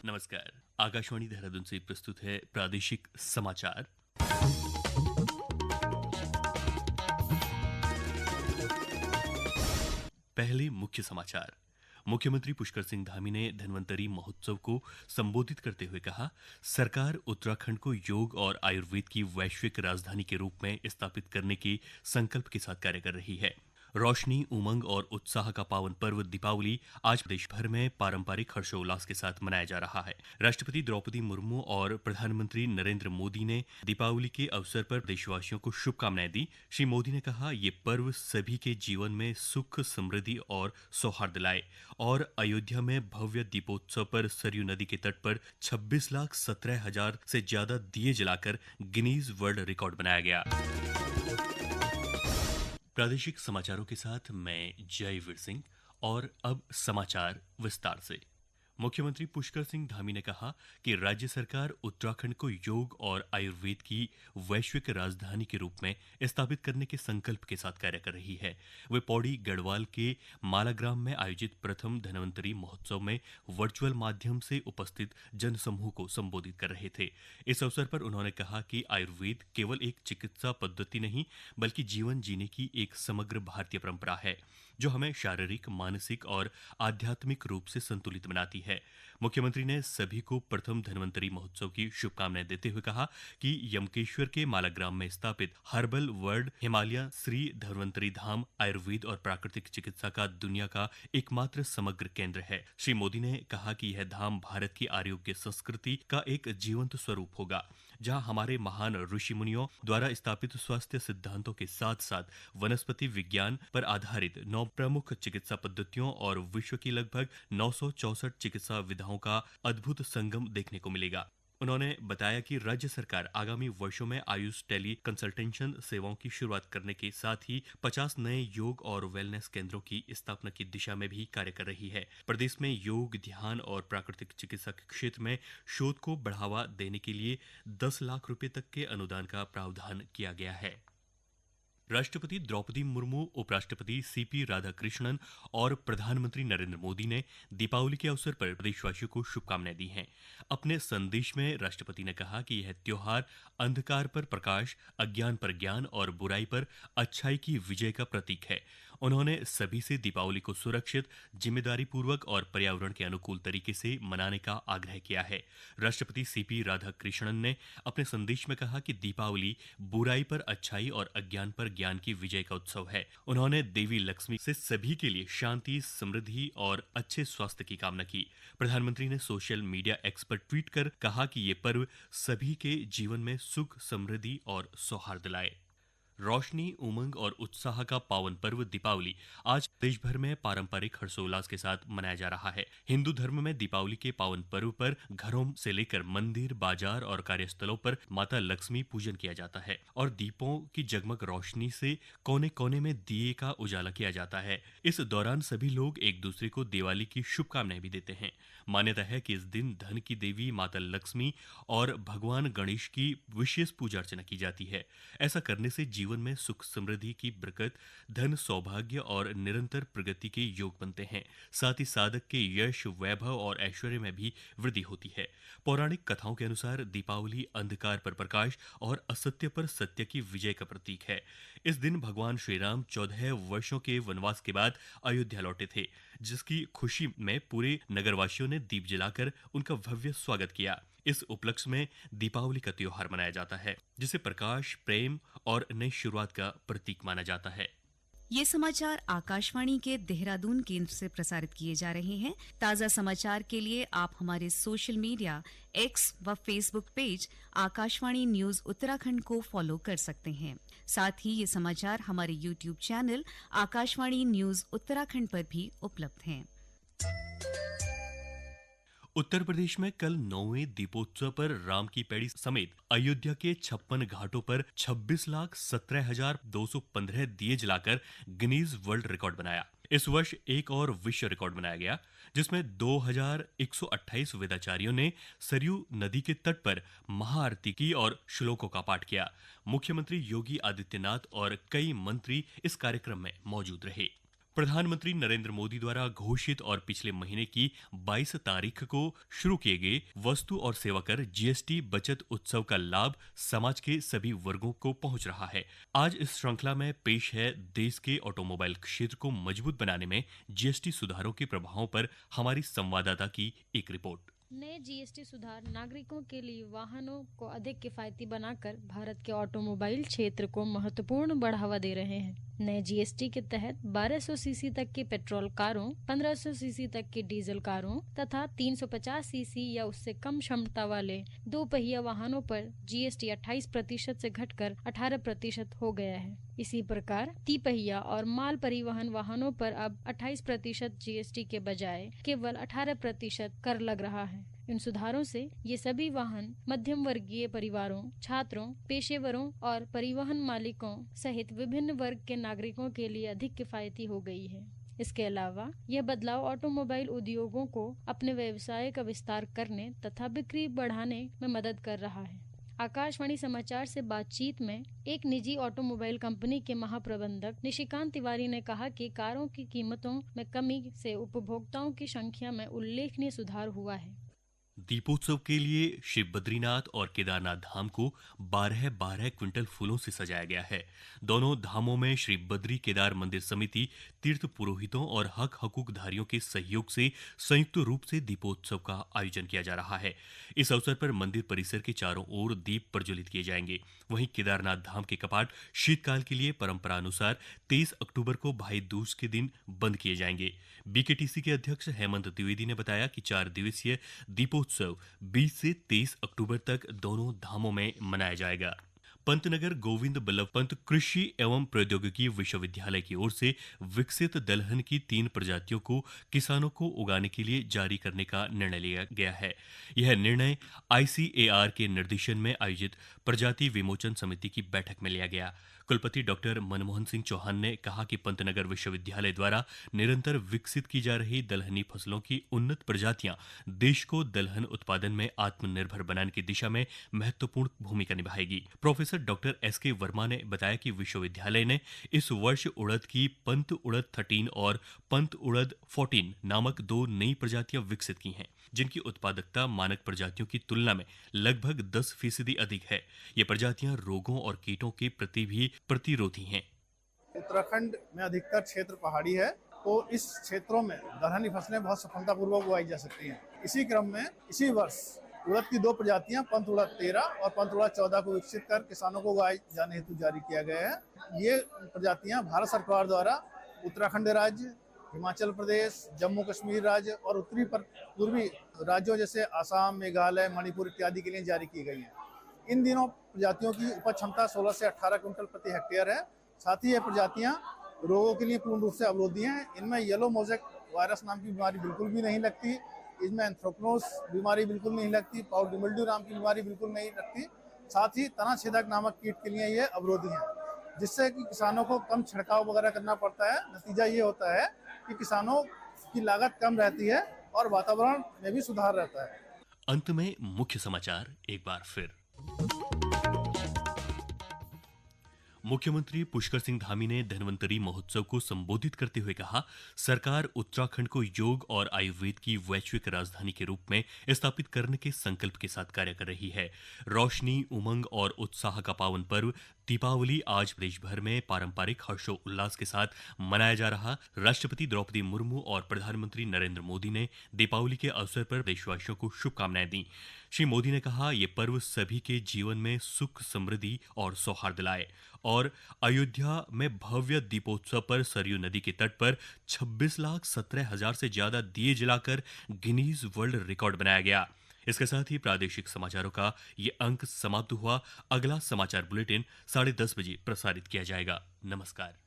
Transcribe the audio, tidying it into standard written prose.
नमस्कार। आकाशवाणी देहरादून से प्रस्तुत है प्रादेशिक समाचार। पहले मुख्य समाचार। मुख्यमंत्री पुष्कर सिंह धामी ने धन्वंतरी महोत्सव को संबोधित करते हुए कहा, सरकार उत्तराखंड को योग और आयुर्वेद की वैश्विक राजधानी के रूप में स्थापित करने के संकल्प के साथ कार्य कर रही है। रोशनी, उमंग और उत्साह का पावन पर्व दीपावली आज देश भर में पारंपरिक हर्षोल्लास के साथ मनाया जा रहा है। राष्ट्रपति द्रौपदी मुर्मू और प्रधानमंत्री नरेंद्र मोदी ने दीपावली के अवसर पर देशवासियों को शुभकामनाएं दी। श्री मोदी ने कहा, ये पर्व सभी के जीवन में सुख, समृद्धि और सौहार्द लाए। और अयोध्या में भव्य दीपोत्सव पर सरयू नदी के तट पर 26,17,000 से ज्यादा दिए जलाकर गिनीज वर्ल्ड रिकॉर्ड बनाया गया। प्रादेशिक समाचारों के साथ मैं जयवीर सिंह। और अब समाचार विस्तार से। मुख्यमंत्री पुष्कर सिंह धामी ने कहा कि राज्य सरकार उत्तराखंड को योग और आयुर्वेद की वैश्विक राजधानी के रूप में स्थापित करने के संकल्प के साथ कार्य कर रही है। वे पौड़ी गढ़वाल के मालाग्राम में आयोजित प्रथम धन्वंतरी महोत्सव में वर्चुअल माध्यम से उपस्थित जनसमूह को संबोधित कर रहे थे। इस अवसर पर उन्होंने कहा कि आयुर्वेद केवल एक चिकित्सा पद्धति नहीं, बल्कि जीवन जीने की एक समग्र भारतीय परंपरा है, जो हमें शारीरिक, मानसिक और आध्यात्मिक रूप से संतुलित बनाती है। मुख्यमंत्री ने सभी को प्रथम धन्वंतरी महोत्सव की शुभकामनाएं देते हुए कहा कि यमकेश्वर के मालाग्राम में स्थापित हर्बल वर्ल्ड हिमालय श्री धन्वंतरी धाम आयुर्वेद और प्राकृतिक चिकित्सा का दुनिया का एकमात्र समग्र केंद्र है। श्री मोदी ने कहा कि यह धाम भारत की आरोग्य संस्कृति का एक जीवंत स्वरूप होगा, जहां हमारे महान ऋषि मुनियों द्वारा स्थापित स्वास्थ्य सिद्धांतों के साथ साथ वनस्पति विज्ञान पर आधारित 9 प्रमुख चिकित्सा पद्धतियों और विश्व की लगभग 964 चिकित्सा विधाओं का अद्भुत संगम देखने को मिलेगा। उन्होंने बताया कि राज्य सरकार आगामी वर्षों में आयुष टेली कंसल्टेशन सेवाओं की शुरुआत करने के साथ ही 50 नए योग और वेलनेस केंद्रों की स्थापना की दिशा में भी कार्य कर रही है। प्रदेश में योग, ध्यान और प्राकृतिक चिकित्सा के क्षेत्र में शोध को बढ़ावा देने के लिए 10 लाख रुपए तक के अनुदान का प्रावधान किया गया है। राष्ट्रपति द्रौपदी मुर्मू, उपराष्ट्रपति सीपी राधाकृष्णन और प्रधानमंत्री नरेंद्र मोदी ने दीपावली के अवसर पर प्रदेशवासियों को शुभकामनाएं दी हैं। अपने संदेश में राष्ट्रपति ने कहा कि यह त्योहार अंधकार पर प्रकाश, अज्ञान पर ज्ञान और बुराई पर अच्छाई की विजय का प्रतीक है। उन्होंने सभी से दीपावली को सुरक्षित, जिम्मेदारीपूर्वक और पर्यावरण के अनुकूल तरीके से मनाने का आग्रह किया है। राष्ट्रपति सीपी राधाकृष्णन ने अपने संदेश में कहा कि दीपावली बुराई पर अच्छाई और अज्ञान पर ज्ञान की विजय का उत्सव है। उन्होंने देवी लक्ष्मी से सभी के लिए शांति, समृद्धि और अच्छे स्वास्थ्य की कामना की। प्रधानमंत्री ने सोशल मीडिया एक्स पर ट्वीट कर कहा कि ये पर्व सभी के जीवन में सुख, समृद्धि और सौहार्द लाए। रोशनी, उमंग और उत्साह का पावन पर्व दीपावली आज देश भर में पारंपरिक हर्षोल्लास के साथ मनाया जा रहा है। हिंदू धर्म में दीपावली के पावन पर्व पर घरों से लेकर मंदिर, बाजार और कार्यस्थलों पर माता लक्ष्मी पूजन किया जाता है और दीपों की जगमग रोशनी से कोने कोने में दिए का उजाला किया जाता है। इस दौरान सभी लोग एक दूसरे को दिवाली की शुभकामनाएं भी देते हैं। मान्यता है कि इस दिन धन की देवी माता लक्ष्मी और भगवान गणेश की विशेष पूजा अर्चना की जाती है। ऐसा करने से जीवन में सुख, समृद्धि की बरकत, धन, सौभाग्य और निरंतर प्रगति के योग बनते हैं। साथ ही साधक के यश, वैभव और ऐश्वर्य में भी वृद्धि होती है। पौराणिक कथाओं के अनुसार दीपावली अंधकार पर प्रकाश और असत्य पर सत्य की विजय का प्रतीक है। इस दिन भगवान श्री राम 14 वर्षों के वनवास के बाद अयोध्या लौटे थे, जिसकी खुशी में पूरे नगरवासियों ने दीप जलाकर उनका भव्य स्वागत किया। इस उपलक्ष्य में दीपावली का त्योहार मनाया जाता है, जिसे प्रकाश, प्रेम और नई शुरुआत का प्रतीक माना जाता है। ये समाचार आकाशवाणी के देहरादून केंद्र से प्रसारित किए जा रहे हैं। ताज़ा समाचार के लिए आप हमारे सोशल मीडिया एक्स व Facebook page Akashvani news Uttarakhand को फॉलो कर सकते हैं। साथ ही ये समाचार हमारे YouTube channel Akashvani news Uttarakhand पर भी उपलब्ध हैं। उत्तर प्रदेश में कल 9वें दीपोत्सव पर राम की पैड़ी समेत अयोध्या के 56 घाटों पर 26,17,215 दिए जलाकर गिनीज वर्ल्ड रिकॉर्ड बनाया। इस वर्ष एक और विश्व रिकॉर्ड बनाया गया, जिसमें 2,128 वेदाचार्यों ने सरयू नदी के तट पर महाआरती की और श्लोकों का पाठ किया। मुख्यमंत्री योगी आदित्यनाथ और कई मंत्री इस कार्यक्रम में मौजूद रहे। प्रधानमंत्री नरेंद्र मोदी द्वारा घोषित और पिछले महीने की 22 तारीख को शुरू किए गए वस्तु और सेवा कर जीएसटी बचत उत्सव का लाभ समाज के सभी वर्गों को पहुंच रहा है। आज इस श्रृंखला में पेश है देश के ऑटोमोबाइल क्षेत्र को मजबूत बनाने में जीएसटी सुधारों के प्रभावों पर हमारी संवाददाता की एक रिपोर्ट। नए जीएसटी सुधार नागरिकों के लिए वाहनों को अधिक किफायती बनाकर भारत के ऑटोमोबाइल क्षेत्र को महत्वपूर्ण बढ़ावा दे रहे हैं। नए जीएसटी के तहत 1200 सीसी तक की पेट्रोल कारों, 1500 सीसी तक की डीजल कारों तथा 350 सीसी या उससे कम क्षमता वाले दो पहिया वाहनों पर जीएसटी 28% से घटकर 18% हो गया है। इसी प्रकार तिपहिया और माल परिवहन वाहनों पर अब 28% जीएसटी के बजाय केवल 18% कर लग रहा है। इन सुधारों से ये सभी वाहन मध्यम वर्गीय परिवारों, छात्रों, पेशेवरों और परिवहन मालिकों सहित विभिन्न वर्ग के नागरिकों के लिए अधिक किफायती हो गई है। इसके अलावा यह बदलाव ऑटोमोबाइल उद्योगों को अपने व्यवसाय का विस्तार करने तथा बिक्री बढ़ाने में मदद कर रहा है। आकाशवाणी समाचार से बातचीत में एक निजी ऑटोमोबाइल कंपनी के महाप्रबंधक निशिकांत तिवारी ने कहा कि कारों की कीमतों में कमी से उपभोक्ताओं की संख्या में उल्लेखनीय सुधार हुआ है। दीपोत्सव के लिए श्री बद्रीनाथ और केदारनाथ धाम को 12-12 क्विंटल फूलों से सजाया गया है। दोनों धामों में श्री बद्री केदार मंदिर समिति तीर्थ पुरोहितों और हक हकूकधारियों के सहयोग से संयुक्त रूप से दीपोत्सव का आयोजन किया जा रहा है। इस अवसर पर मंदिर परिसर के चारों ओर दीप प्रज्वलित किए जाएंगे। वहीं केदारनाथ धाम के कपाट शीतकाल के लिए परंपरा अनुसार 23 अक्टूबर को भाई दूज के दिन बंद किए जाएंगे। बीकेटीसी के अध्यक्ष हेमंत द्विवेदी ने बताया कि 4 दिवसीय दीपोत्सव 20 से 23 अक्टूबर तक दोनों धामों में मनाया जाएगा। पंतनगर गोविंद बल्लभ पंत कृषि एवं प्रौद्योगिकी विश्वविद्यालय की ओर से विकसित दलहन की 3 प्रजातियों को किसानों को उगाने के लिए जारी करने का निर्णय लिया गया है। यह निर्णय आईसीएआर के निर्देशन में आयोजित प्रजाति विमोचन समिति की बैठक में लिया गया। कुलपति डॉक्टर मनमोहन सिंह चौहान ने कहा कि पंतनगर विश्वविद्यालय द्वारा निरंतर विकसित की जा रही दलहनी फसलों की उन्नत प्रजातियां देश को दलहन उत्पादन में आत्मनिर्भर बनाने की दिशा में महत्वपूर्ण भूमिका निभाएगी। प्रोफेसर डॉक्टर एसके वर्मा ने बताया कि विश्वविद्यालय ने इस वर्ष उड़द की पंत उड़द 13 और पंत उड़द 14 नामक 2 नई प्रजातियां विकसित की हैं, जिनकी उत्पादकता मानक प्रजातियों की तुलना में लगभग 10% अधिक है। ये प्रजातियां रोगों और कीटों के प्रति भी प्रतिरोधी हैं। उत्तराखंड में अधिकतर क्षेत्र पहाड़ी है, तो इस क्षेत्रों में दलहनी फसलें बहुत सफलतापूर्वक उगाई जा सकती हैं। इसी क्रम में इसी वर्ष उड़द की 2 प्रजातियां पंत उड़द 13 और पंत उड़द 14 को विकसित कर किसानों को उगाए जाने हेतु जारी किया गया है। ये प्रजातियां भारत सरकार द्वारा उत्तराखंड राज्य, हिमाचल प्रदेश, जम्मू कश्मीर राज्य और उत्तरी पूर्वी राज्यों जैसे आसाम, मेघालय, मणिपुर इत्यादि के लिए जारी की गई हैं। इन दिनों प्रजातियों की उपज क्षमता 16 से 18 क्विंटल प्रति हेक्टेयर है। साथ ही ये प्रजातियां रोगों के लिए पूर्ण रूप से अवरोधी हैं। इनमें येलो मोज़ेक वायरस नाम की बीमारी बिल्कुल भी नहीं लगती, इसमें एंथ्रोक्नोस बीमारी बिल्कुल नहीं लगती, पाउडर मिल्ड्यू नाम की बीमारी बिल्कुल नहीं लगती। साथ ही तना छेदक नामक कीट के लिए ये अवरोधी हैं, जिससे कि किसानों को कम छिड़काव वगैरह करना पड़ता है। नतीजा ये होता है कि किसानों की लागत कम रहती है और वातावरण में भी सुधार रहता है। अंत में मुख्य समाचार एक बार फिर। मुख्यमंत्री पुष्कर सिंह धामी ने धन्वंतरी महोत्सव को संबोधित करते हुए कहा, सरकार उत्तराखंड को योग और आयुर्वेद की वैश्विक राजधानी के रूप में स्थापित करने के संकल्प के साथ कार्य कर रही है। रोशनी, उमंग और उत्साह का पावन पर्व दीपावली आज देश भर में पारंपरिक हर्षोल्लास के साथ मनाया जा रहा। राष्ट्रपति द्रौपदी मुर्मू और प्रधानमंत्री नरेंद्र मोदी ने दीपावली के अवसर पर देशवासियों को शुभकामनाएं दी। श्री मोदी ने कहा, ये पर्व सभी के जीवन में सुख, समृद्धि और सौहार्द लाए। और अयोध्या में भव्य दीपोत्सव पर सरयू नदी के तट पर 26,17,000 से ज्यादा दिए जलाकर गिनीज वर्ल्ड रिकॉर्ड बनाया गया। इसके साथ ही प्रादेशिक समाचारों का ये अंक समाप्त हुआ। अगला समाचार बुलेटिन 10:30 बजे प्रसारित किया जाएगा। नमस्कार।